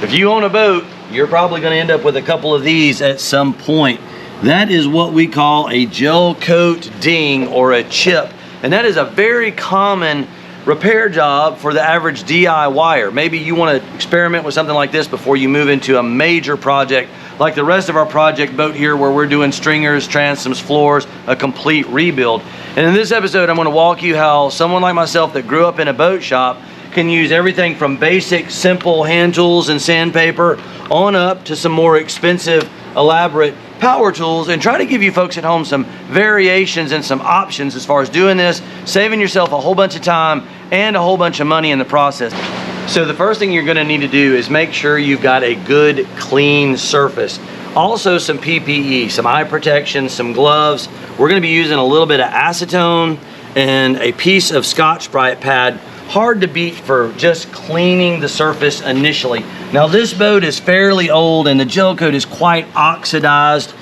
If you own a boat, you're probably going to end up with a couple of these at some point. That is what we call a gel coat ding or a chip. And that is a very common repair job for the average DIYer. Maybe you want to experiment with something like this before you move into a major project like the rest of our project boat here, where we're doing stringers, transoms, floors, a complete rebuild. And in this episode, I'm going to walk you how someone like myself that grew up in a boat shop can use everything from basic, simple hand tools and sandpaper on up to some more expensive, elaborate power tools, and try to give you folks at home some variations and some options as far as doing this, saving yourself a whole bunch of time and a whole bunch of money in the process. So the first thing you're going to need to do is make sure you've got a good, clean surface. Also some PPE, some eye protection, some gloves. We're going to be using a little bit of acetone and a piece of Scotch-Brite pad. Hard to beat for just cleaning the surface initially. Now this boat is fairly old and the gel coat is quite oxidized.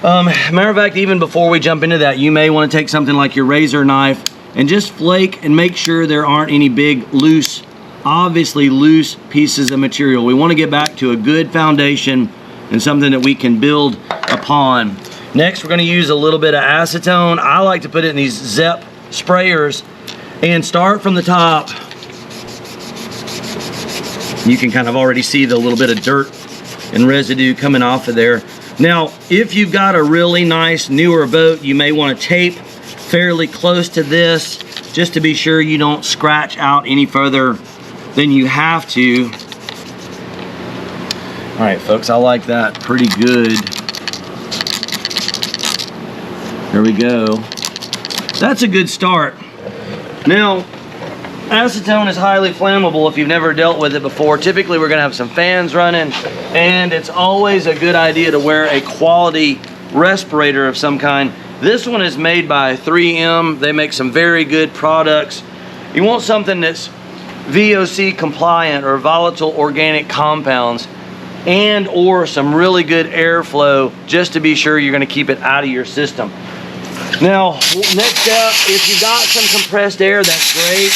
Matter of fact, even before we jump into that, you may want to take something like your razor knife and just flake and make sure there aren't any big obviously loose pieces of material. We want to get back to a good foundation and something that we can build upon. Next, we're going to use a little bit of acetone. I like to put it in these Zep sprayers and start from the top. You can kind of already see the little bit of dirt and residue coming off of there. Now, if you've got a really nice newer boat, you may want to tape fairly close to this just to be sure you don't scratch out any further than you have to. All right, folks, I like that pretty good. There we go. That's a good start. Now, acetone is highly flammable if you've never dealt with it before. Typically, we're gonna have some fans running, and it's always a good idea to wear a quality respirator of some kind. This one is made by 3M. They make some very good products. You want something that's VOC compliant or volatile organic compounds, and or some really good airflow, just to be sure you're going to keep it out of your system. Now, next up, if you got some compressed air, that's great.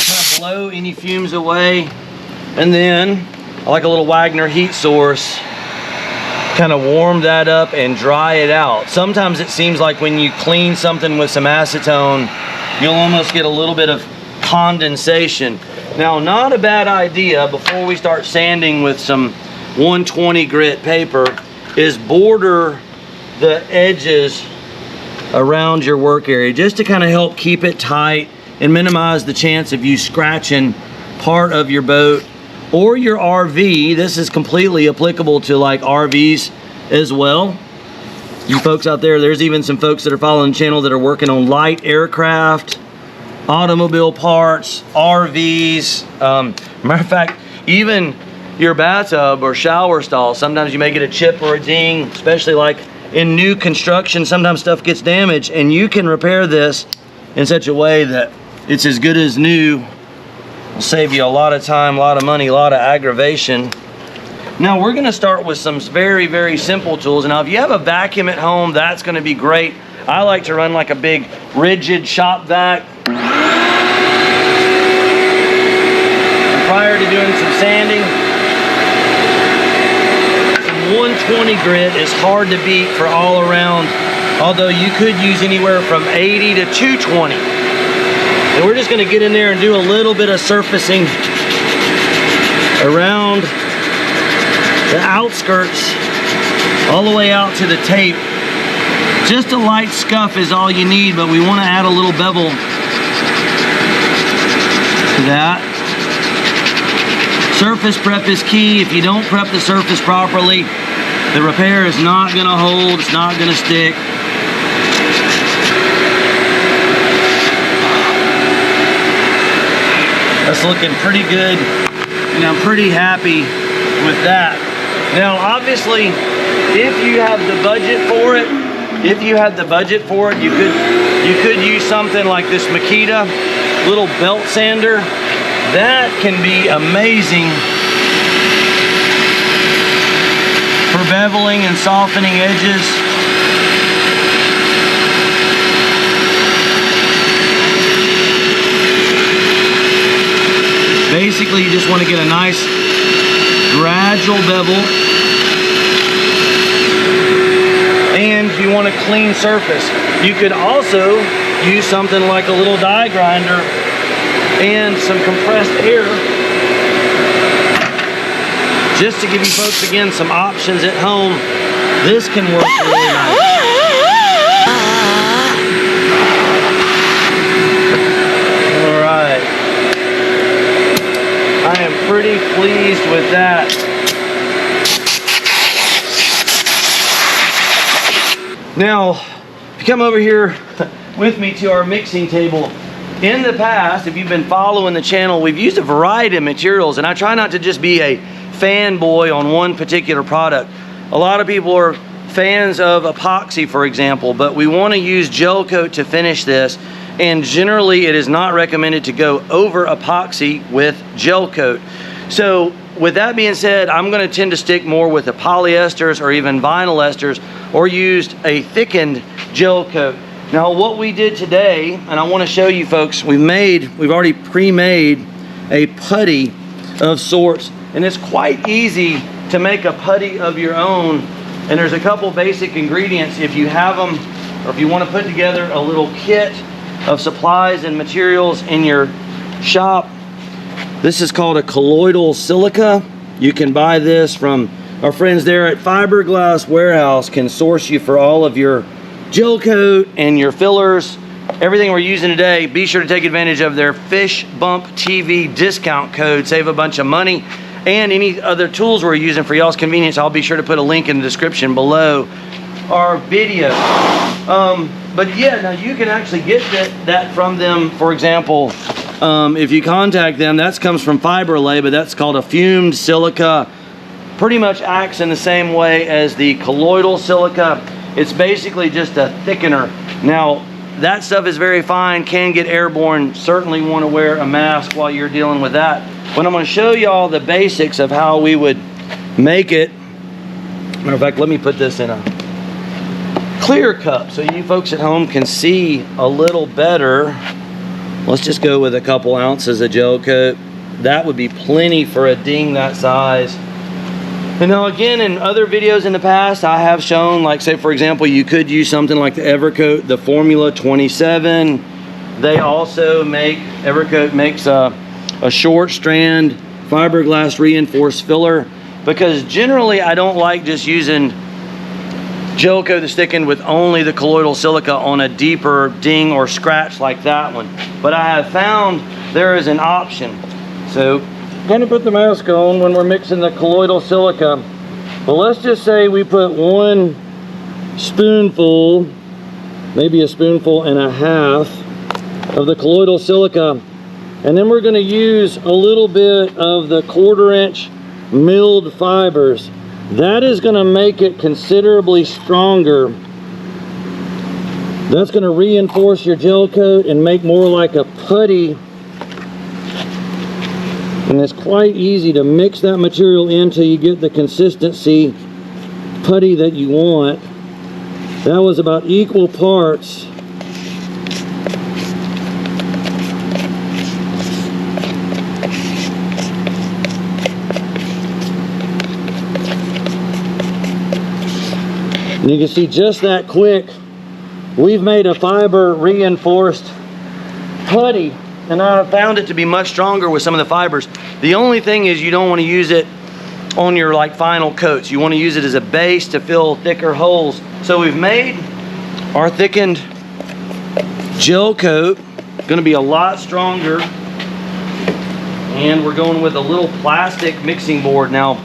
Kind of blow any fumes away. And then I like a little Wagner heat source. Kind of warm that up and dry it out. Sometimes it seems like when you clean something with some acetone, you'll almost get a little bit of condensation. Now, not a bad idea before we start sanding with some 120 grit paper is border the edges around your work area, just to kind of help keep it tight and minimize the chance of you scratching part of your boat or your RV. This is completely applicable to like RVs as well. You folks out there, there's even some folks that are following the channel that are working on light aircraft, automobile parts, RVs. Matter of fact, even your bathtub or shower stall, sometimes you may get a chip or a ding, especially like in new construction. Sometimes stuff gets damaged, and you can repair this in such a way that it's as good as new. It'll save you a lot of time, a lot of money, a lot of aggravation. Now we're going to start with some very, very simple tools. Now if you have a vacuum at home, that's going to be great. I like to run like a big rigid shop vac. Prior to doing some sanding, some 120 grit is hard to beat for all around, although you could use anywhere from 80 to 220. And we're just going to get in there and do a little bit of surfacing around the outskirts all the way out to the tape. Just a light scuff is all you need, but we want to add a little bevel to that. Surface prep is key. If you don't prep the surface properly, the repair is not going to hold, it's not going to stick. That's looking pretty good, and I'm pretty happy with that. Now, obviously, if you have the budget for it, you could use something like this Makita little belt sander. That can be amazing for beveling and softening edges. Basically, you just want to get a nice gradual bevel. And if you want a clean surface, you could also use something like a little die grinder and some compressed air, just to give you folks, again, some options at home. This can work really nice. All right. I am pretty pleased with that. Now, if you come over here with me to our mixing table, in the past, if you've been following the channel, we've used a variety of materials, and I try not to just be a fanboy on one particular product. A lot of people are fans of epoxy, for example, but we want to use Gelcoat to finish this, and generally it is not recommended to go over epoxy with Gelcoat. So with that being said, I'm going to tend to stick more with the polyesters or even vinyl esters, or used a thickened Gelcoat. Now what we did today, and I want to show you folks, we've already pre-made a putty of sorts, and it's quite easy to make a putty of your own. And there's a couple basic ingredients if you have them, or if you want to put together a little kit of supplies and materials in your shop. This is called a colloidal silica. You can buy this from our friends there at Fiberglass Warehouse, can source you for all of your Gelcoat and your fillers, everything we're using today. Be sure to take advantage of their Fish Bump TV discount code, save a bunch of money. And any other tools we're using for y'all's convenience, I'll be sure to put a link in the description below our video. But yeah, now you can actually get that from them. For example, if you contact them, that comes from Fiberlay, but that's called a fumed silica. Pretty much acts in the same way as the colloidal silica. It's basically just a thickener. Now, that stuff is very fine, can get airborne. Certainly want to wear a mask while you're dealing with that. But I'm going to show y'all the basics of how we would make it. Matter of fact, let me put this in a clear cup so you folks at home can see a little better. Let's just go with a couple ounces of Gelcoat. That would be plenty for a ding that size. And now again, in other videos in the past, I have shown, like say for example, you could use something like the Evercoat, the Formula 27. They also Evercoat makes a short strand fiberglass reinforced filler, because generally I don't like just using Gelcoat that's thickened with only the colloidal silica on a deeper ding or scratch like that one. But I have found there is an option. So I'm going to put the mask on when we're mixing the colloidal silica. But let's just say we put 1 spoonful, maybe a spoonful and a half of the colloidal silica. And then we're going to use a little bit of the 1/4 inch milled fibers. That is going to make it considerably stronger. That's going to reinforce your Gelcoat and make more like a putty. And it's quite easy to mix that material in until you get the consistency putty that you want. That was about equal parts. And you can see just that quick, we've made a fiber reinforced putty. And I found it to be much stronger with some of the fibers. The only thing is you don't want to use it on your like final coats. You want to use it as a base to fill thicker holes. So we've made our thickened Gelcoat, going to be a lot stronger. And we're going with a little plastic mixing board. Now,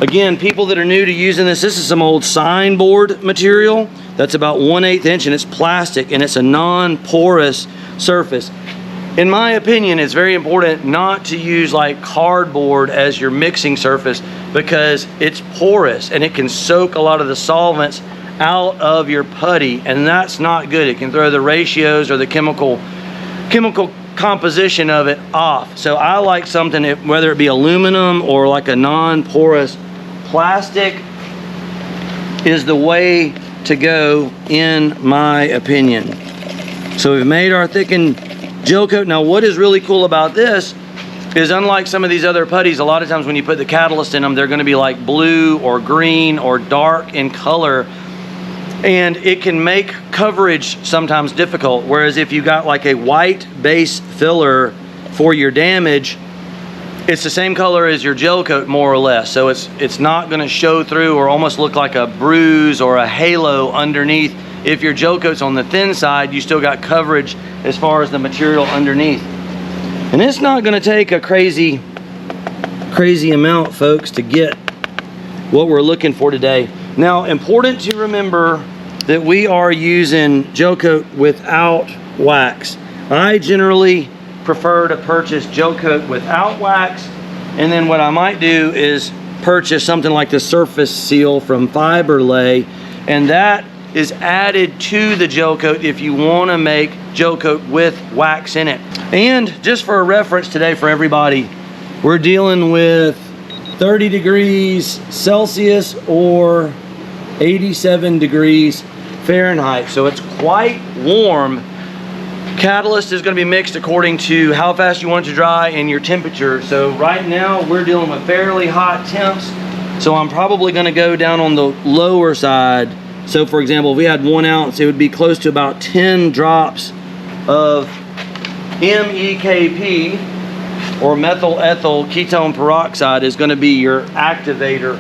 again, people that are new to using this is some old sign board material. That's about 1/8 inch, and it's plastic, and it's a non-porous surface. In my opinion, it's very important not to use like cardboard as your mixing surface, because it's porous and it can soak a lot of the solvents out of your putty, and that's not good. It can throw the ratios or the chemical composition of it off. So I like something, whether it be aluminum or like a non-porous plastic, is the way to go in my opinion. So we've made our thickened Gelcoat. Now what is really cool about this is unlike some of these other putties, a lot of times when you put the catalyst in them, they're gonna be like blue or green or dark in color, and it can make coverage sometimes difficult. Whereas if you got like a white base filler for your damage, it's the same color as your gel coat more or less. So it's not gonna show through or almost look like a bruise or a halo underneath. If your gel coat's on the thin side, you still got coverage as far as the material underneath. And it's not gonna take a crazy amount, folks, to get what we're looking for today. Now, important to remember that we are using gel coat without wax. I generally prefer to purchase gel coat without wax, and then what I might do is purchase something like the Surface Seal from Fiberglass, and that is added to the gel coat if you want to make gel coat with wax in it. And just for a reference today for everybody, we're dealing with 30 degrees Celsius or 87 degrees Fahrenheit, so it's quite warm. Catalyst is going to be mixed according to how fast you want it to dry and your temperature. So right now we're dealing with fairly hot temps, so I'm probably going to go down on the lower side. So for example, if we had 1 ounce, it would be close to about 10 drops of MEKP, or methyl ethyl ketone peroxide, is going to be your activator.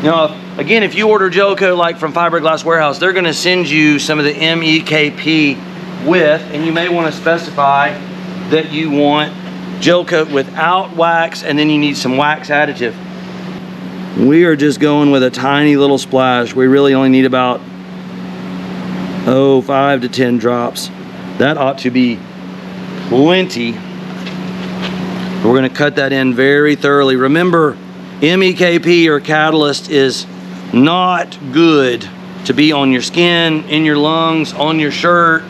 Now, again, if you order gel coat like from Fiberglass Warehouse, they're going to send you some of the MEKP with, and you may want to specify that you want gel coat without wax, and then you need some wax additive. We are just going with a tiny little splash. We really only need about 5 to 10 drops. That ought to be plenty. We're going to cut that in very thoroughly. Remember, MEKP or catalyst is not good to be on your skin, in your lungs, on your shirt.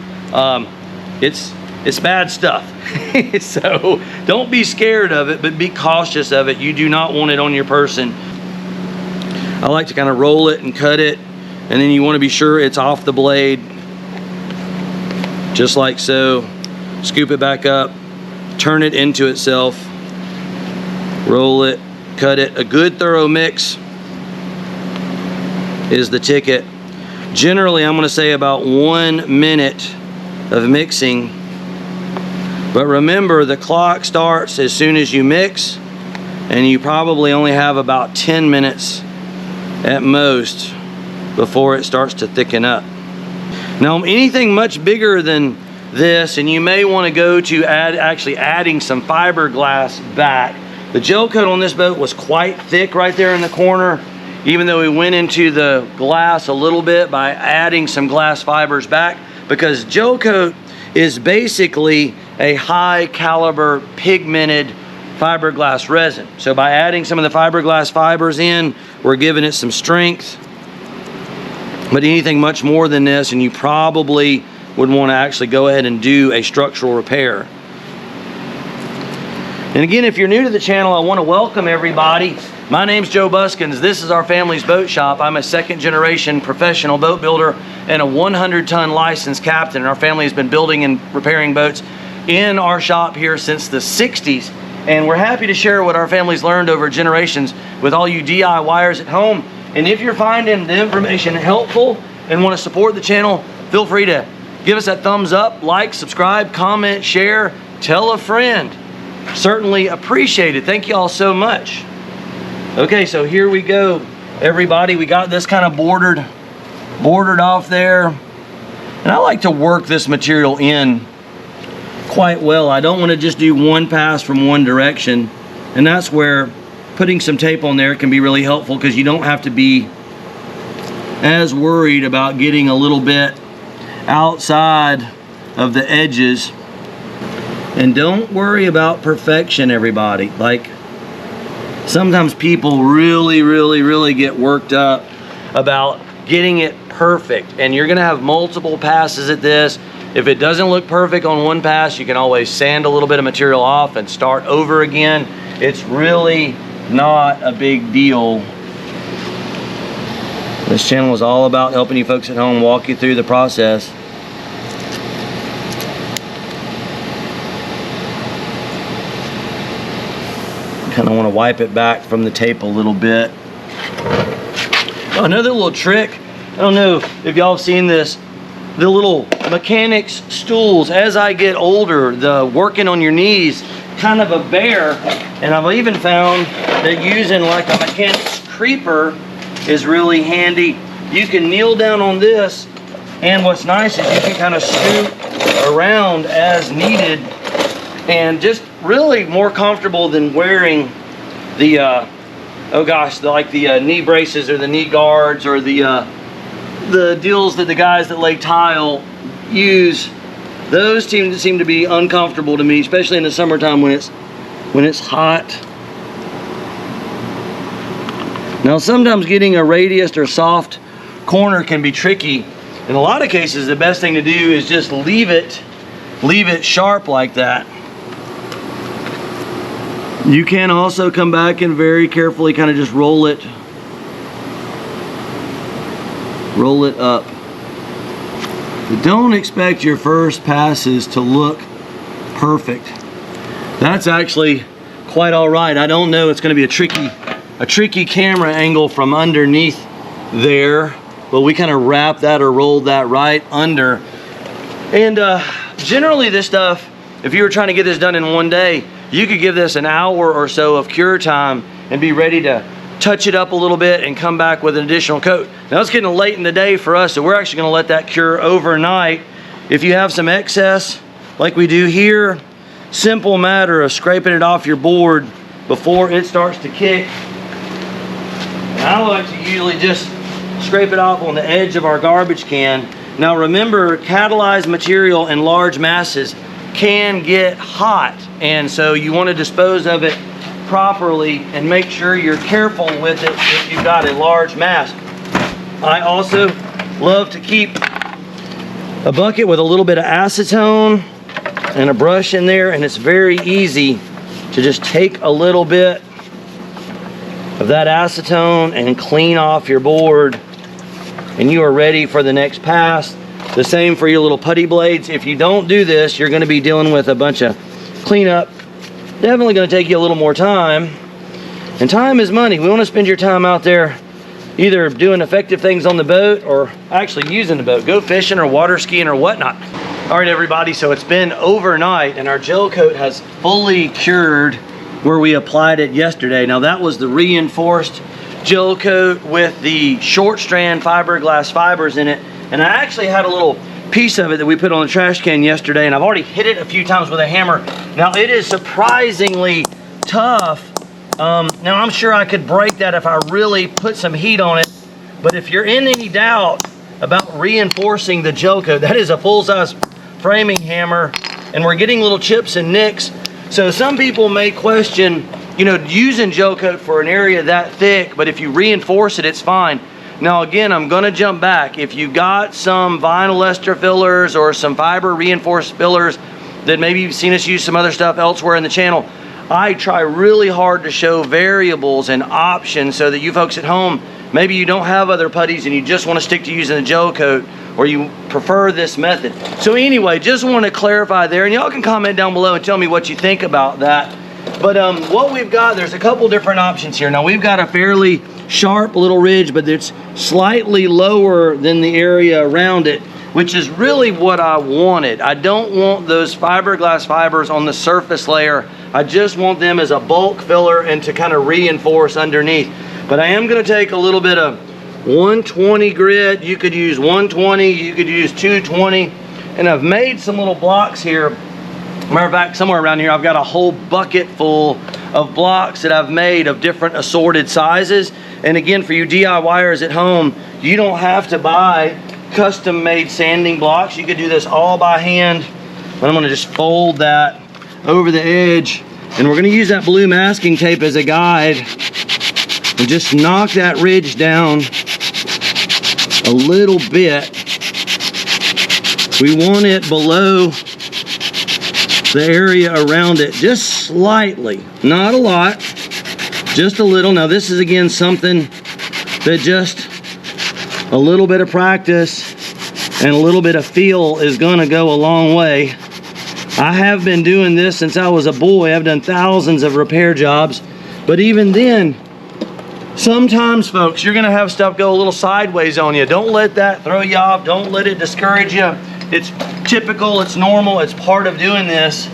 It's bad stuff. So don't be scared of it, but be cautious of it. You do not want it on your person. I like to kind of roll it and cut it, and then you want to be sure it's off the blade, just like so. Scoop it back up, turn it into itself, roll it, cut it. A good thorough mix is the ticket. Generally, I'm going to say about 1 minute of mixing, but remember, the clock starts as soon as you mix, and you probably only have about 10 minutes at most before it starts to thicken up. Now, anything much bigger than this, and you may want to go to actually adding some fiberglass back. The gel coat on this boat was quite thick right there in the corner, even though we went into the glass a little bit by adding some glass fibers back, because gel coat is basically a high caliber pigmented fiberglass resin. So by adding some of the fiberglass fibers in, we're giving it some strength. But anything much more than this, and you probably would want to actually go ahead and do a structural repair. And again, if you're new to the channel, I want to welcome everybody. My name's Joe Buskins. This is our family's boat shop. I'm a second-generation professional boat builder and a 100-ton licensed captain. Our family has been building and repairing boats in our shop here since the 60s. And we're happy to share what our family's learned over generations with all you DIYers at home. And if you're finding the information helpful and want to support the channel, feel free to give us that thumbs up, like, subscribe, comment, share, tell a friend. Certainly appreciate it. Thank you all so much. Okay, so here we go, everybody. We got this kind of bordered off there. And I like to work this material in quite well. I don't want to just do one pass from one direction. And that's where putting some tape on there can be really helpful, because you don't have to be as worried about getting a little bit outside of the edges. And don't worry about perfection, everybody. Like, sometimes people really get worked up about getting it perfect, and you're gonna have multiple passes at this. If it doesn't look perfect on one pass, you can always sand a little bit of material off and start over again. It's really not a big deal. This channel is all about helping you folks at home walk you through the process. kind of want to wipe it back from the tape a little bit. Another little trick, I don't know if y'all have seen this, the little mechanics stools. As I get older, the working on your knees, kind of a bear, and I've even found that using like a mechanics creeper is really handy. You can kneel down on this, and what's nice is you can kind of scoot around as needed, and just really more comfortable than wearing the oh gosh, like the knee braces or the knee guards or the deals that the guys that lay tile use. Those seem to be uncomfortable to me, especially in the summertime when it's hot. Now sometimes getting a radius or soft corner can be tricky. In a lot of cases, the best thing to do is just leave it sharp like that. You can also come back and very carefully kind of just roll it up. But don't expect your first passes to look perfect. That's actually quite all right. I don't know, it's going to be a tricky camera angle from underneath there, but we kind of wrap that or roll that right under. And generally this stuff, if you were trying to get this done in one day, you could give this an hour or so of cure time and be ready to touch it up a little bit and come back with an additional coat. Now it's getting late in the day for us, so we're actually gonna let that cure overnight. If you have some excess, like we do here, simple matter of scraping it off your board before it starts to kick. And I like to usually just scrape it off on the edge of our garbage can. Now remember, catalyzed material in large masses can get hot, and so you want to dispose of it properly and make sure you're careful with it if you've got a large mass. I also love to keep a bucket with a little bit of acetone and a brush in there, and it's very easy to just take a little bit of that acetone and clean off your board, and you are ready for the next pass. The same for your little putty blades. If you don't do this, you're going to be dealing with a bunch of cleanup. Definitely going to take you a little more time, and time is money. We want to spend your time out there either doing effective things on the boat or actually using the boat. Go fishing or water skiing or whatnot. All right, everybody, so it's been overnight and our gel coat has fully cured where we applied it yesterday. Now that was the reinforced gel coat with the short strand fiberglass fibers in it. And I actually had a little piece of it that we put on the trash can yesterday, and I've already hit it a few times with a hammer. Now it is surprisingly tough. Now I'm sure I could break that if I really put some heat on it, but if you're in any doubt about reinforcing the gel coat, that is a full-size framing hammer, and we're getting little chips and nicks. So some people may question, you know, using gel coat for an area that thick, but if you reinforce it, it's fine. Now again, I'm gonna jump back. If you got some vinyl ester fillers or some fiber reinforced fillers that maybe you've seen us use some other stuff elsewhere in the channel, I try really hard to show variables and options so that you folks at home, maybe you don't have other putties and you just wanna stick to using the gel coat, or you prefer this method. So anyway, just wanna clarify there, and y'all can comment down below and tell me what you think about that. But what we've got, there's a couple different options here. Now we've got a fairly sharp little ridge, but it's slightly lower than the area around it, which is really what I wanted. I don't want those fiberglass fibers on the surface layer. I just want them as a bulk filler and to kind of reinforce underneath. But I am gonna take a little bit of 120 grit. You could use 120, you could use 220. And I've made some little blocks here. Matter of fact, somewhere around here, I've got a whole bucket full of blocks that I've made of different assorted sizes. And again, for you DIYers at home, you don't have to buy custom made sanding blocks. You could do this all by hand. But I'm gonna just fold that over the edge, and we're gonna use that blue masking tape as a guide and just knock that ridge down a little bit. We want it below the area around it just slightly, not a lot, just a little. Now this is again something that just a little bit of practice and a little bit of feel is gonna go a long way. I have been doing this since I was a boy. I've done thousands of repair jobs. But even then, sometimes folks, you're gonna have stuff go a little sideways on you. Don't let that throw you off. Don't let it discourage you. It's typical, it's normal, it's part of doing this.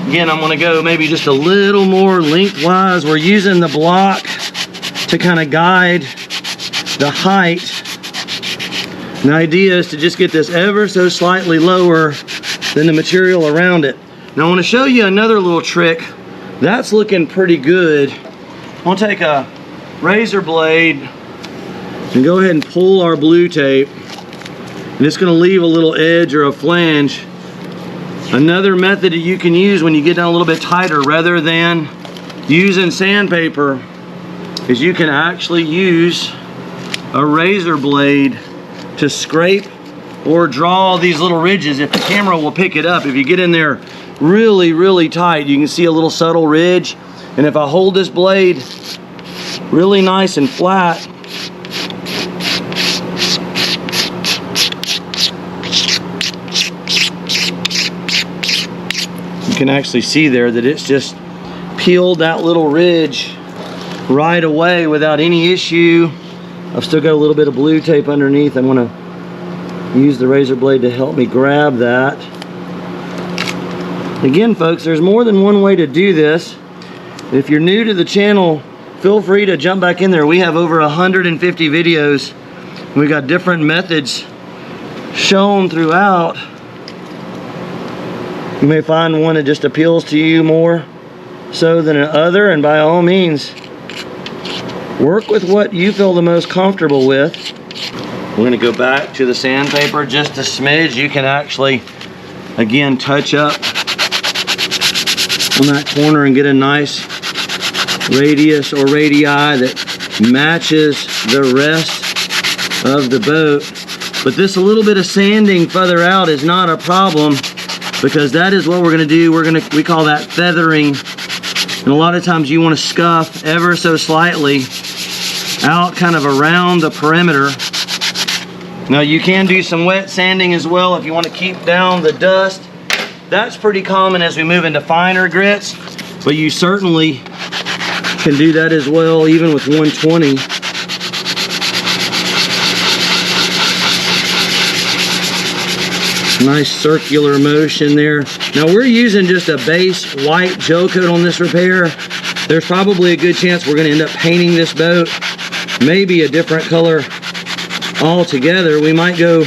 Again, I'm gonna go maybe just a little more lengthwise. We're using the block to kind of guide the height. And the idea is to just get this ever so slightly lower than the material around it. Now I want to show you another little trick. That's looking pretty good. I'm gonna take a razor blade and go ahead and pull our blue tape. And it's gonna leave a little edge or a flange. Another method that you can use when you get down a little bit tighter rather than using sandpaper is you can actually use a razor blade to scrape or draw these little ridges. If the camera will pick it up, if you get in there really, really tight, you can see a little subtle ridge. And if I hold this blade really nice and flat, you can actually see there that it's just peeled that little ridge right away without any issue. I've still got a little bit of blue tape underneath. I'm gonna use the razor blade to help me grab that. Again, folks, there's more than one way to do this. If you're new to the channel, feel free to jump back in there. We have over 150 videos. We got different methods shown throughout. You may find one that just appeals to you more so than another, and by all means, work with what you feel the most comfortable with. We're gonna go back to the sandpaper just a smidge. You can actually, again, touch up on that corner and get a nice radius or radii that matches the rest of the boat. But this a little bit of sanding further out is not a problem, because that is what we're gonna do. We call that feathering. And a lot of times you wanna scuff ever so slightly out kind of around the perimeter. Now you can do some wet sanding as well if you wanna keep down the dust. That's pretty common as we move into finer grits, but you certainly can do that as well, even with 120. Nice circular motion there. Now we're using just a base white gel coat on this repair. There's probably a good chance we're gonna end up painting this boat, maybe a different color altogether. We might go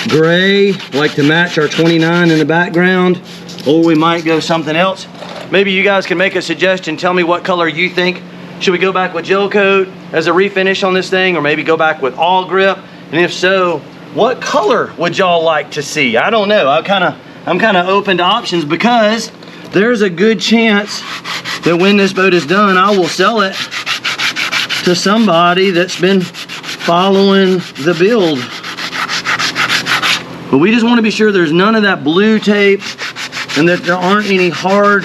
gray, like to match our 29 in the background, or we might go something else. Maybe you guys can make a suggestion. Tell me what color you think. Should we go back with gel coat as a refinish on this thing, or maybe go back with all grip? And if so, what color would y'all like to see? I don't know. I'm kind of open to options, because there's a good chance that when this boat is done, I will sell it to somebody that's been following the build. But we just want to be sure there's none of that blue tape and that there aren't any hard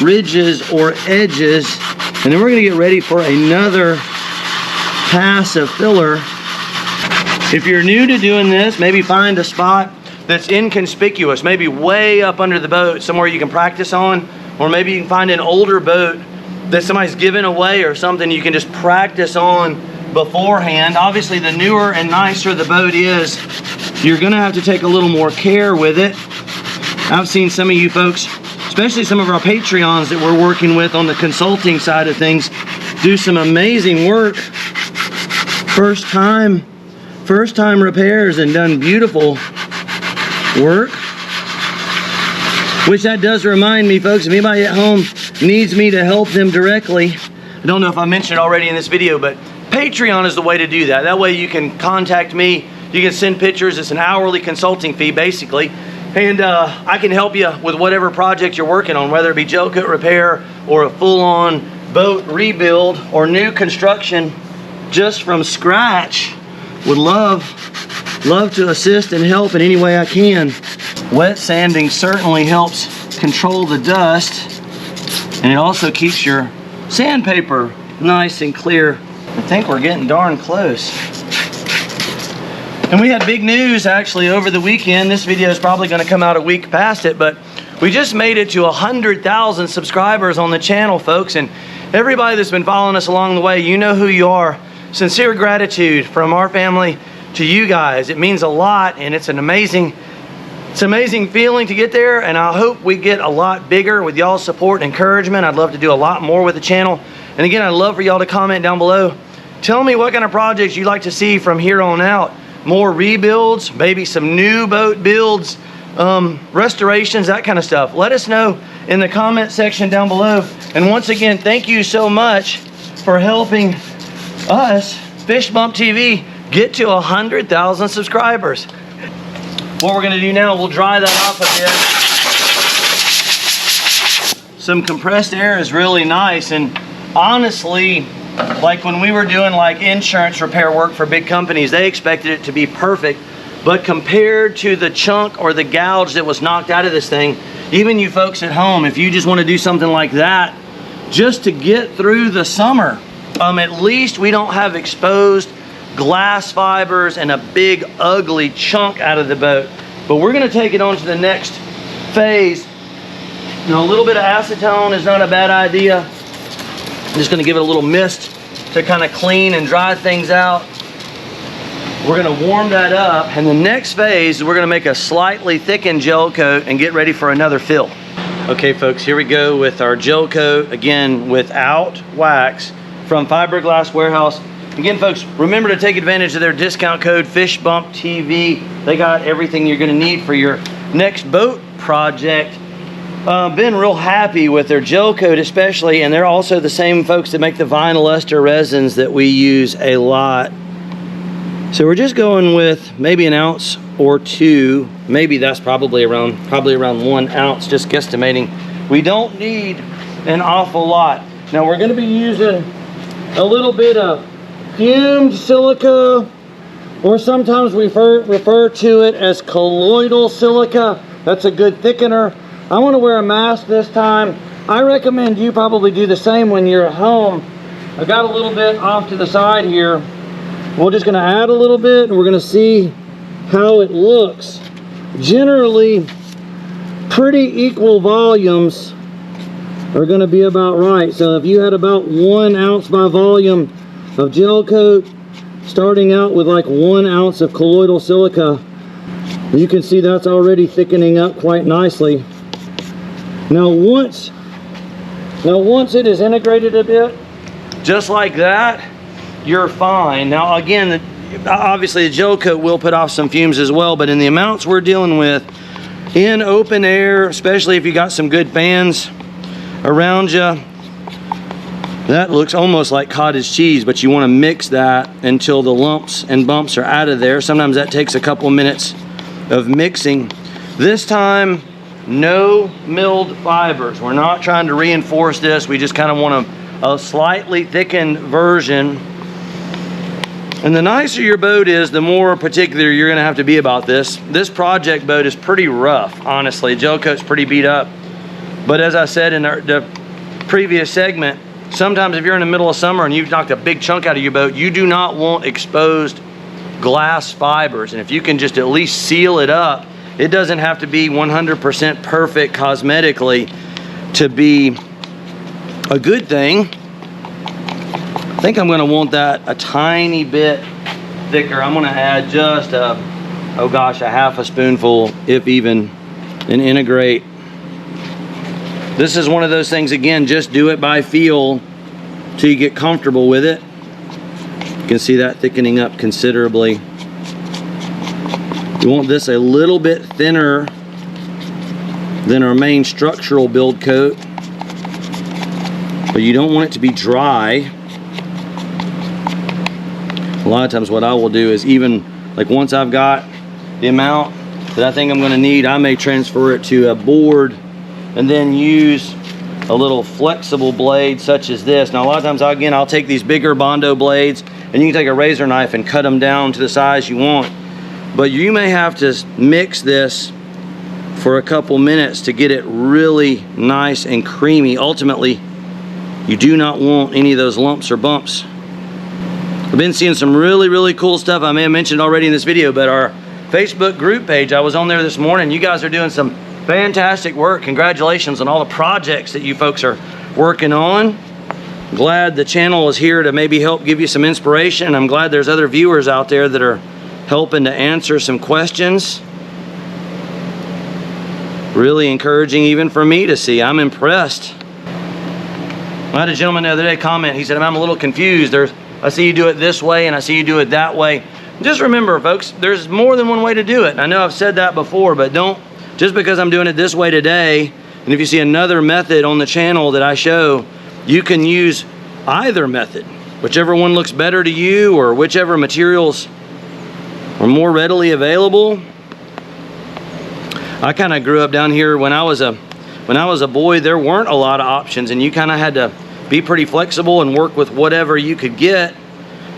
ridges or edges. And then we're going to get ready for another pass of filler. If you're new to doing this, maybe find a spot that's inconspicuous, maybe way up under the boat, somewhere you can practice on, or maybe you can find an older boat that somebody's given away or something you can just practice on beforehand. Obviously, the newer and nicer the boat is, you're gonna have to take a little more care with it. I've seen some of you folks, especially some of our Patreons that we're working with on the consulting side of things, do some amazing work. First time repairs and done beautiful work. Which that does remind me, folks, if anybody at home needs me to help them directly, I don't know if I mentioned it already in this video, but Patreon is the way to do that. That way you can contact me, you can send pictures. It's an hourly consulting fee basically, and I can help you with whatever project you're working on, whether it be gel coat repair or a full-on boat rebuild or new construction just from scratch. Would love to assist and help in any way I can. Wet sanding certainly helps control the dust, and it also keeps your sandpaper nice and clear. I think we're getting darn close. And we had big news actually over the weekend. This video is probably going to come out a week past it, but we just made it to 100,000 subscribers on the channel, folks. And Everybody that's been following us along the way, you know who you are. Sincere gratitude from our family to you guys. It means a lot, and it's an amazing feeling to get there, and I hope we get a lot bigger with y'all's support and encouragement. I'd love to do a lot more with the channel. And again, I'd love for y'all to comment down below. Tell me what kind of projects you'd like to see from here on out. More rebuilds, maybe some new boat builds, restorations, that kind of stuff. Let us know in the comment section down below. And once again, thank you so much for helping us, Fish Bump TV, get to 100,000 subscribers. What we're gonna do now, we'll dry that off a bit. Some compressed air is really nice, and honestly, like when we were doing like insurance repair work for big companies, they expected it to be perfect. But compared to the chunk or the gouge that was knocked out of this thing, even you folks at home, if you just want to do something like that, just to get through the summer, at least we don't have exposed glass fibers and a big ugly chunk out of the boat. But we're going to take it on to the next phase. Now, a little bit of acetone is not a bad idea. I'm just going to give it a little mist to kind of clean and dry things out. We're going to warm that up, and the next phase we're going to make a slightly thickened gel coat and get ready for another fill. Okay folks, here we go with our gel coat, again without wax, from Fiberglass Warehouse. Again folks, remember to take advantage of their discount code FishBumpTV. They got everything you're going to need for your next boat project. Been real happy with their gel coat especially, and they're also the same folks that make the vinyl ester resins that we use a lot. So we're just going with maybe an ounce or two. Maybe that's probably around 1 ounce, just guesstimating. We don't need an awful lot. Now we're going to be using a little bit of fumed silica, or sometimes we refer to it as colloidal silica. That's a good thickener. I want to wear a mask this time. I recommend you probably do the same when you're at home. I got a little bit off to the side here. We're just going to add a little bit, and we're going to see how it looks. Generally, pretty equal volumes are going to be about right. So if you had about 1 ounce by volume of gel coat, starting out with like 1 ounce of colloidal silica, you can see that's already thickening up quite nicely. Now once it is integrated a bit, just like that, you're fine. Now again, obviously the gel coat will put off some fumes as well, but in the amounts we're dealing with in open air, especially if you got some good fans around you, that looks almost like cottage cheese, but you want to mix that until the lumps and bumps are out of there. Sometimes that takes a couple minutes of mixing. This time, no milled fibers. We're not trying to reinforce this. We just kind of want a slightly thickened version. And the nicer your boat is, the more particular you're going to have to be about this. This project boat is pretty rough, honestly. Gel coat's pretty beat up. But as I said in the previous segment, sometimes if you're in the middle of summer and you've knocked a big chunk out of your boat, you do not want exposed glass fibers. And if you can just at least seal it up, it doesn't have to be 100% perfect cosmetically to be a good thing. I think I'm going to want that a tiny bit thicker. I'm going to add just a half a spoonful, if even, and integrate. This is one of those things, again, just do it by feel till you get comfortable with it. You can see that thickening up considerably. You want this a little bit thinner than our main structural build coat, but you don't want it to be dry. A lot of times what I will do is, even like once I've got the amount that I think I'm going to need, I may transfer it to a board and then use a little flexible blade such as this. Now a lot of times, again, I'll take these bigger Bondo blades, and you can take a razor knife and cut them down to the size you want. But you may have to mix this for a couple minutes to get it really nice and creamy. Ultimately, you do not want any of those lumps or bumps. I've been seeing some really cool stuff. I may have mentioned already in this video, but our Facebook group page, I was on there this morning. You guys are doing some fantastic work. Congratulations on all the projects that you folks are working on. glad the channel is here to maybe help give you some inspiration, and I'm glad there's other viewers out there that are helping to answer some questions. Really encouraging even for me to see. I'm impressed. I had a gentleman the other day comment. He said, I'm a little confused. I see you do it this way and I see you do it that way. Just remember, folks, there's more than one way to do it. I know I've said that before, but don't, just because I'm doing it this way today, and if you see another method on the channel that I show, you can use either method, whichever one looks better to you or whichever materials are more readily available. I kind of grew up down here when I was a boy. There weren't a lot of options, and you kind of had to be pretty flexible and work with whatever you could get.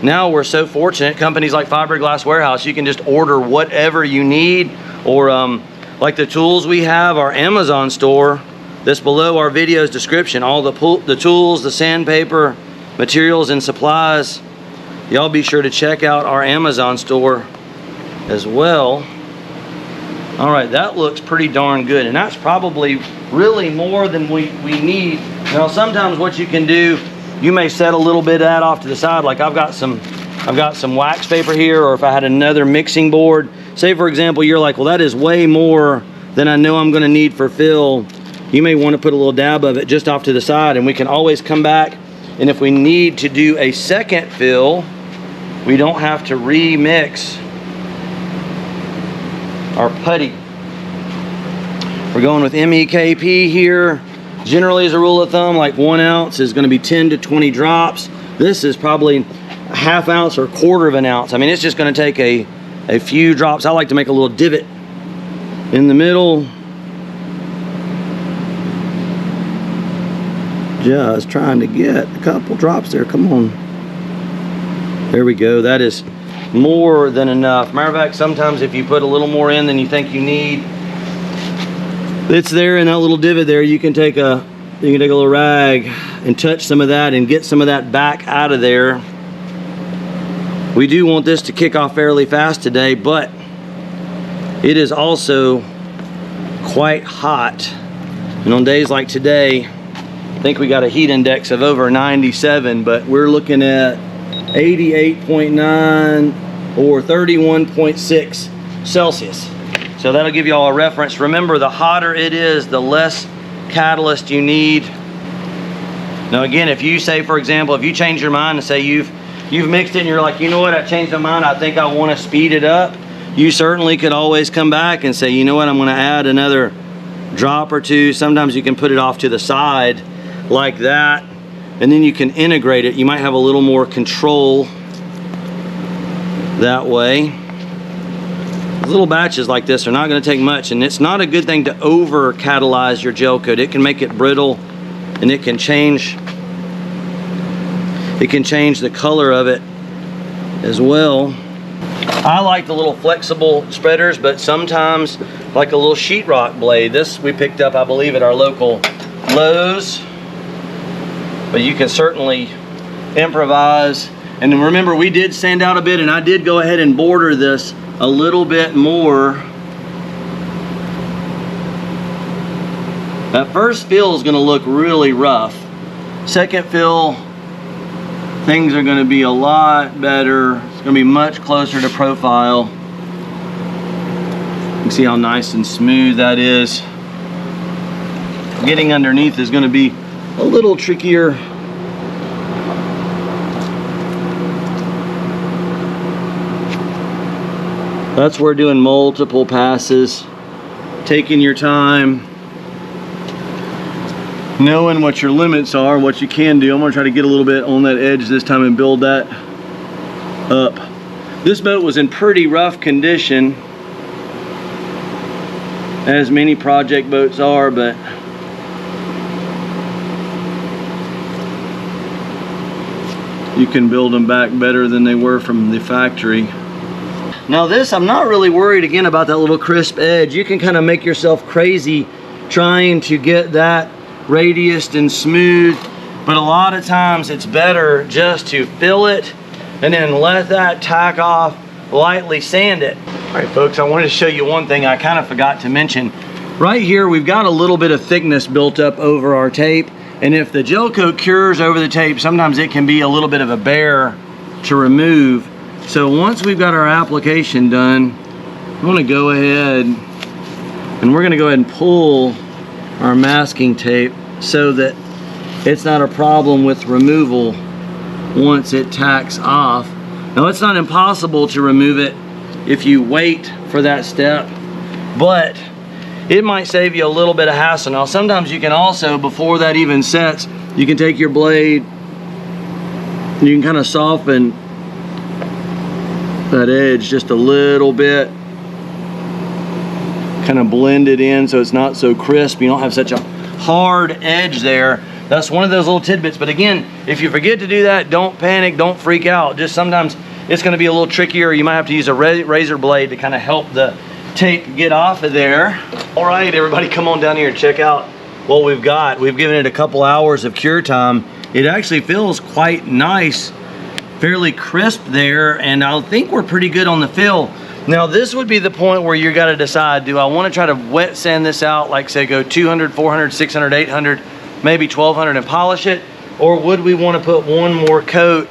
Now we're so fortunate, companies like Fiberglass Warehouse, you can just order whatever you need, or like the tools we have, our Amazon store that's below our video's description, all the tools, the sandpaper, materials and supplies. Y'all be sure to check out our Amazon store as well. All right, that looks pretty darn good, and that's probably really more than we need. Now, sometimes what you can do, you may set a little bit of that off to the side. Like I've got some wax paper here, or if I had another mixing board. Say for example, you're like, well, that is way more than I know I'm gonna need for fill. You may want to put a little dab of it just off to the side, and we can always come back, and if we need to do a second fill, we don't have to remix our putty. We're going with MEKP here. Generally, as a rule of thumb, like 1 ounce is going to be 10 to 20 drops. This is probably a ½ ounce or 1/4 of an ounce. I mean, it's just going to take a few drops. I like to make a little divot in the middle. Just trying to get a couple drops there. Come on. There we go. That is more than enough. Matter of fact, sometimes if you put a little more in than you think you need, it's there in that little divot there. You can take a little rag and touch some of that and get some of that back out of there. We do want this to kick off fairly fast today, but it is also quite hot. And on days like today, I think we got a heat index of over 97, but we're looking at 88.9 or 31.6 Celsius. So that'll give you all a reference. Remember, the hotter it is, the less catalyst you need. Now again, if you say, for example, if you change your mind and say you've mixed it and you're like, you know what, I changed my mind, I think I want to speed it up, you certainly could always come back and say, you know what, I'm going to add another drop or two. Sometimes you can put it off to the side like that, and then you can integrate it. You might have a little more control that way. Little batches like this are not going to take much, and it's not a good thing to over catalyze your gel coat. It can make it brittle, and it can change the color of it as well. I like the little flexible spreaders, but sometimes like a little sheetrock blade. This we picked up, I believe, at our local Lowe's, but you can certainly improvise. And remember, we did sand out a bit, and I did go ahead and border this a little bit more. That first fill is going to look really rough. Second fill, things are going to be a lot better. It's going to be much closer to profile. You can see how nice and smooth that is. Getting underneath is going to be a little trickier. That's where doing multiple passes, taking your time, knowing what your limits are, what you can do. I'm gonna try to get a little bit on that edge this time and build that up. This boat was in pretty rough condition, as many project boats are, but you can build them back better than they were from the factory. Now this, I'm not really worried again about that little crisp edge. You can kind of make yourself crazy trying to get that radius and smooth, but a lot of times it's better just to fill it and then let that tack off, lightly sand it. All right, folks, I wanted to show you one thing I kind of forgot to mention. Right here, we've got a little bit of thickness built up over our tape. And if the gel coat cures over the tape, sometimes it can be a little bit of a bear to remove. So once we've got our application done, I'm gonna go ahead and we're gonna go ahead and pull our masking tape so that it's not a problem with removal once it tacks off. Now it's not impossible to remove it if you wait for that step, but it might save you a little bit of hassle. Now sometimes you can also, before that even sets, you can take your blade, you can kind of soften that edge just a little bit, kind of blend it in so it's not so crisp. You don't have such a hard edge there. That's one of those little tidbits. But again, if you forget to do that, don't panic, don't freak out. Just sometimes it's going to be a little trickier. You might have to use a razor blade to kind of help the tape get off of there. All right, everybody, come on down here and check out what we've got. We've given it a couple hours of cure time. It actually feels quite nice, fairly crisp there, and I think we're pretty good on the fill. Now this would be the point where you got to decide, do I want to try to wet sand this out, like say go 200, 400, 600, 800, maybe 1200 and polish it, or would we want to put one more coat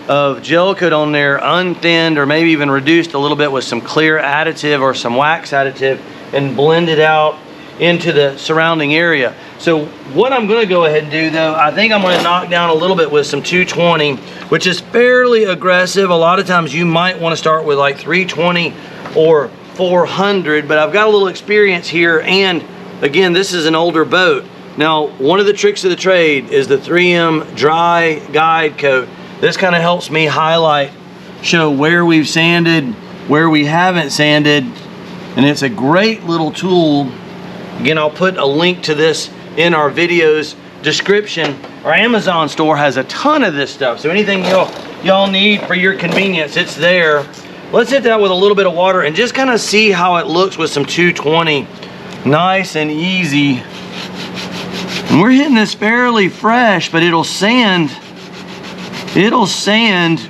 of gel coat on there, unthinned or maybe even reduced a little bit with some clear additive or some wax additive, and blend it out into the surrounding area. So what I'm going to go ahead and do though, I think I'm going to knock down a little bit with some 220, which is fairly aggressive. A lot of times you might want to start with like 320 or 400, but I've got a little experience here, and again, this is an older boat. Now, one of the tricks of the trade is the 3M dry guide coat. This kind of helps me highlight, show where we've sanded, where we haven't sanded, and it's a great little tool. Again, I'll put a link to this in our video's description. Our Amazon store has a ton of this stuff, so anything y'all need for your convenience, it's there. Let's hit that with a little bit of water and just kind of see how it looks with some 220. Nice and easy. And we're hitting this fairly fresh, but it'll sand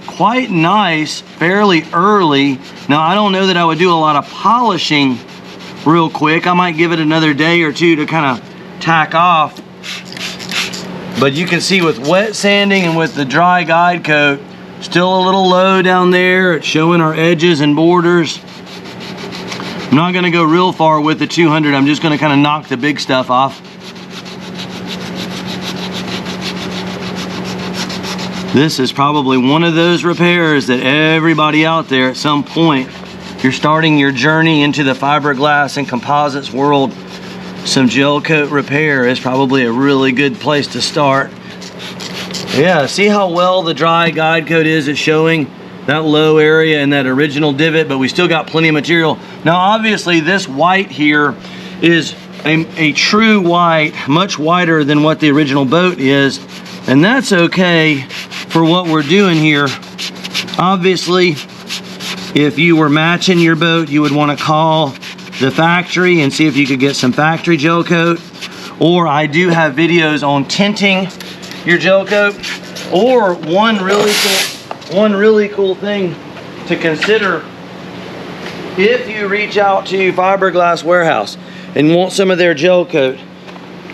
quite nice fairly early. Now, I don't know that I would do a lot of polishing real quick. I might give it another day or two to kind of tack off. But you can see with wet sanding and with the dry guide coat, still a little low down there. It's showing our edges and borders. I'm not gonna go real far with the 200. I'm just gonna kind of knock the big stuff off. This is probably one of those repairs that everybody out there at some point, if you're starting your journey into the fiberglass and composites world, some gel coat repair is probably a really good place to start. Yeah, see how well the dry guide coat is at showing that low area and that original divot, but we still got plenty of material. Now obviously this white here is a true white, much whiter than what the original boat is, and that's okay for what we're doing here. Obviously, if you were matching your boat, you would want to call the factory and see if you could get some factory gel coat, or I do have videos on tinting your gel coat. Or one really cool thing to consider, if you reach out to Fiberglass Warehouse and want some of their gel coat,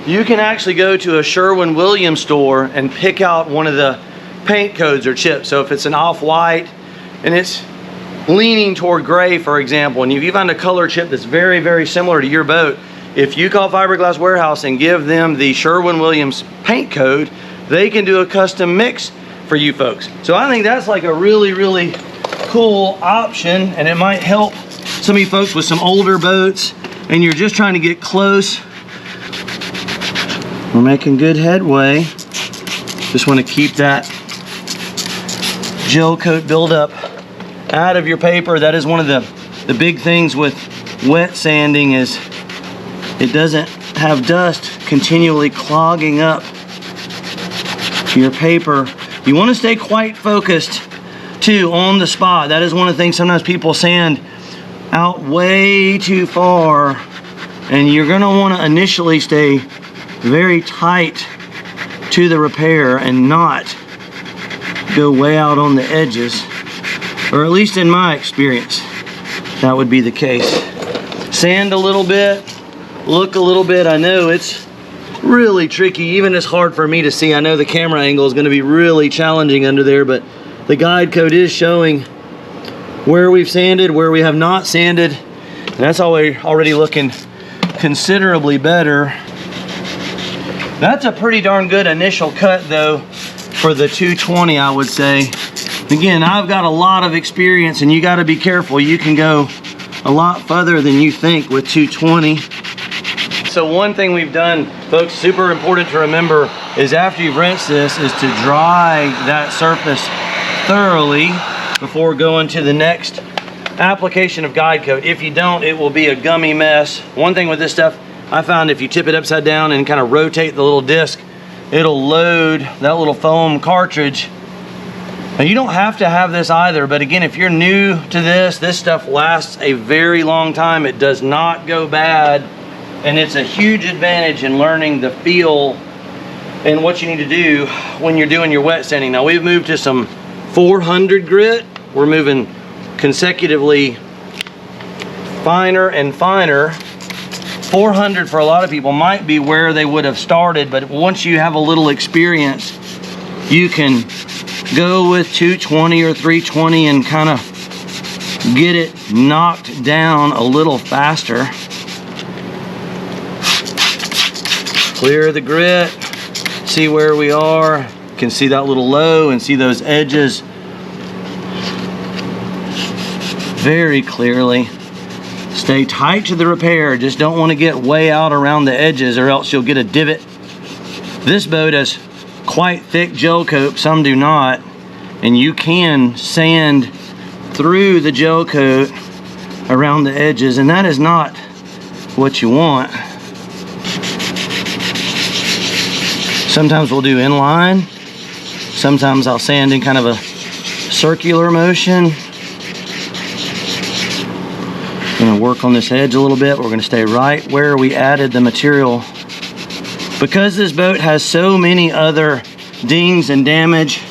you can actually go to a Sherwin-Williams store and pick out one of the paint codes or chips. So if it's an off-white and it's leaning toward gray, for example, and if you find a color chip that's very, very similar to your boat, if you call Fiberglass Warehouse and give them the Sherwin-Williams paint code, they can do a custom mix for you folks. So I think that's like a really, really cool option, and it might help some of you folks with some older boats and you're just trying to get close. We're making good headway. Just want to keep that gel coat buildup out of your paper. That is one of the big things with wet sanding, is it doesn't have dust continually clogging up your paper. You want to stay quite focused too on the spot. That is one of the things, sometimes people sand out way too far, and you're going to want to initially stay very tight to the repair and not go way out on the edges, or at least in my experience that would be the case. Sand a little bit, look a little bit. I know it's really tricky. Even it's hard for me to see. I know the camera angle is going to be really challenging under there, but the guide coat is showing where we've sanded, where we have not sanded, and that's already looking considerably better. That's a pretty darn good initial cut though for the 220, I would say. Again, I've got a lot of experience, and you got to be careful. You can go a lot further than you think with 220. So one thing we've done, folks, super important to remember, is after you've rinsed this, is to dry that surface thoroughly before going to the next application of guide coat. If you don't, it will be a gummy mess. One thing with this stuff, I found if you tip it upside down and kind of rotate the little disc, it'll load that little foam cartridge. Now you don't have to have this either, but again, if you're new to this stuff lasts a very long time. It does not go bad, and it's a huge advantage in learning the feel and what you need to do when you're doing your wet sanding. Now we've moved to some 400 grit. We're moving consecutively finer and finer. 400 for a lot of people might be where they would have started, but once you have a little experience, you can go with 220 or 320 and kind of get it knocked down a little faster. Clear the grit, see where we are. You can see that little low and see those edges very clearly. Stay tight to the repair. Just don't want to get way out around the edges, or else you'll get a divot. This boat has quite thick gel coat, some do not, and you can sand through the gel coat around the edges, and that is not what you want. Sometimes we'll do inline, sometimes I'll sand in kind of a circular motion. Gonna work on this edge a little bit. We're gonna stay right where we added the material. Because this boat has so many other dings and damage,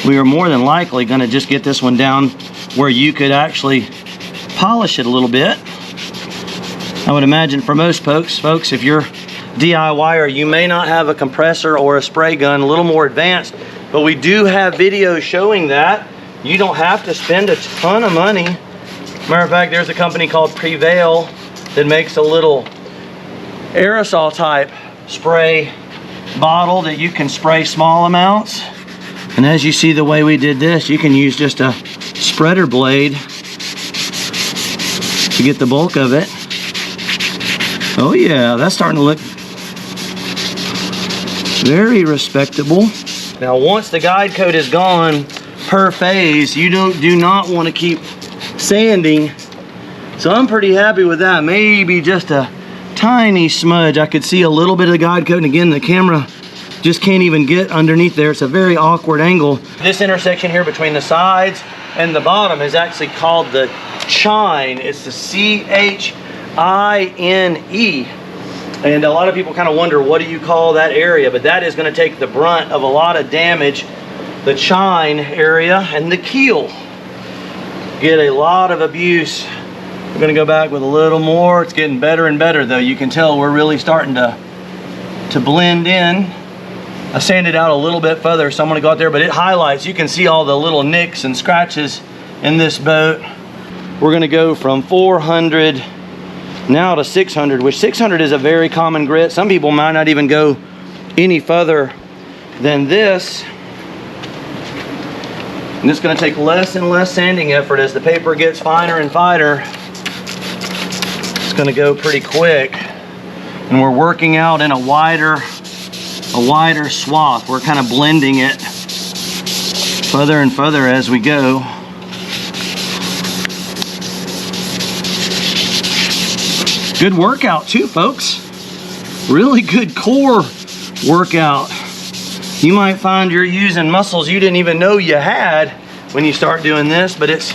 we are more than likely gonna just get this one down where you could actually polish it a little bit. I would imagine for most folks, if you're DIYer, you may not have a compressor or a spray gun, a little more advanced, but we do have videos showing that. You don't have to spend a ton of money. Matter of fact, there's a company called Prevail that makes a little aerosol type spray bottle that you can spray small amounts. And as you see the way we did this, you can use just a spreader blade to get the bulk of it. Oh yeah, that's starting to look very respectable. Now once the guide coat is gone per phase, you do not want to keep sanding. So I'm pretty happy with that. Maybe just a tiny smudge. I could see a little bit of the guide coat, and again, the camera just can't even get underneath there. It's a very awkward angle. This intersection here between the sides and the bottom is actually called the chine. It's the C-H-I-N-E. And a lot of people kind of wonder, what do you call that area? But that is going to take the brunt of a lot of damage. The chine area and the keel get a lot of abuse. We're going to go back with a little more. It's getting better and better though. You can tell we're really starting to blend in. I sanded out a little bit further, so I'm going to go out there, but it highlights. You can see all the little nicks and scratches in this boat. We're going to go from 400 now to 600, which 600 is a very common grit. Some people might not even go any further than this. And it's going to take less and less sanding effort as the paper gets finer and finer. It's going to go pretty quick. And we're working out in a wider swath. We're kind of blending it further and further as we go. Good workout too, folks. Really good core workout. You might find you're using muscles you didn't even know you had when you start doing this, but it's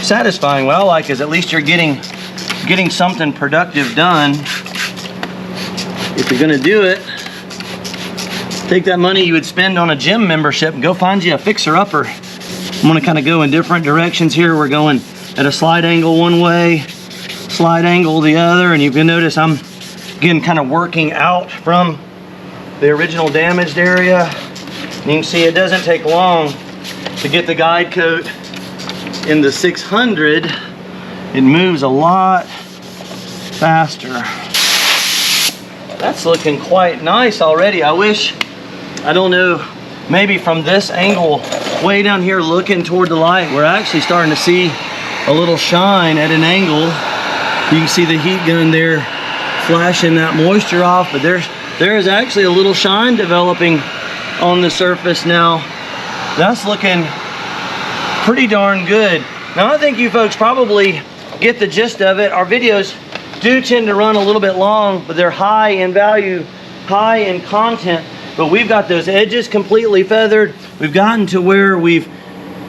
satisfying. What I like is at least you're getting something productive done. If you're gonna do it, take that money you would spend on a gym membership and go find you a fixer-upper. I'm gonna kind of go in different directions here. We're going at a slight angle one way, slight angle the other, and you can notice I'm Again, kind of working out from the original damaged area. And you can see it doesn't take long to get the guide coat in the 600. It moves a lot faster. That's looking quite nice already. I wish, I don't know, maybe from this angle, way down here looking toward the light, we're actually starting to see a little shine at an angle. You can see the heat gun there flashing that moisture off, but there is actually a little shine developing on the surface now. That's looking pretty darn good. Now I think you folks probably get the gist of it. Our videos do tend to run a little bit long, but they're high in value, high in content. But we've got those edges completely feathered. We've gotten to where we've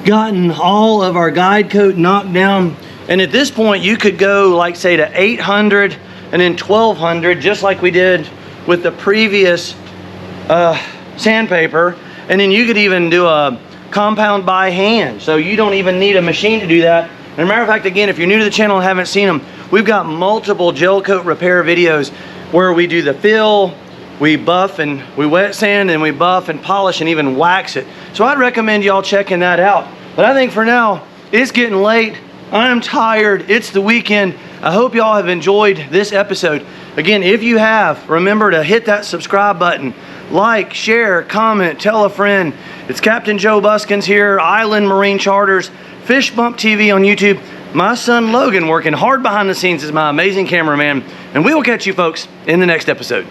gotten all of our guide coat knocked down. And at this point, you could go, like, say, to 800 and then 1200, just like we did with the previous sandpaper. And then you could even do a compound by hand. So you don't even need a machine to do that. And as a matter of fact, again, if you're new to the channel and haven't seen them, we've got multiple gel coat repair videos where we do the fill, we buff and we wet sand, and we buff and polish and even wax it. So I'd recommend y'all checking that out. But I think for now, it's getting late. I'm tired. It's the weekend. I hope y'all have enjoyed this episode. Again, if you have, remember to hit that subscribe button. Like, share, comment, tell a friend. It's Captain Joe Buskins here, Island Marine Charters, Fish Bump TV on YouTube. My son Logan working hard behind the scenes as my amazing cameraman. And we will catch you folks in the next episode.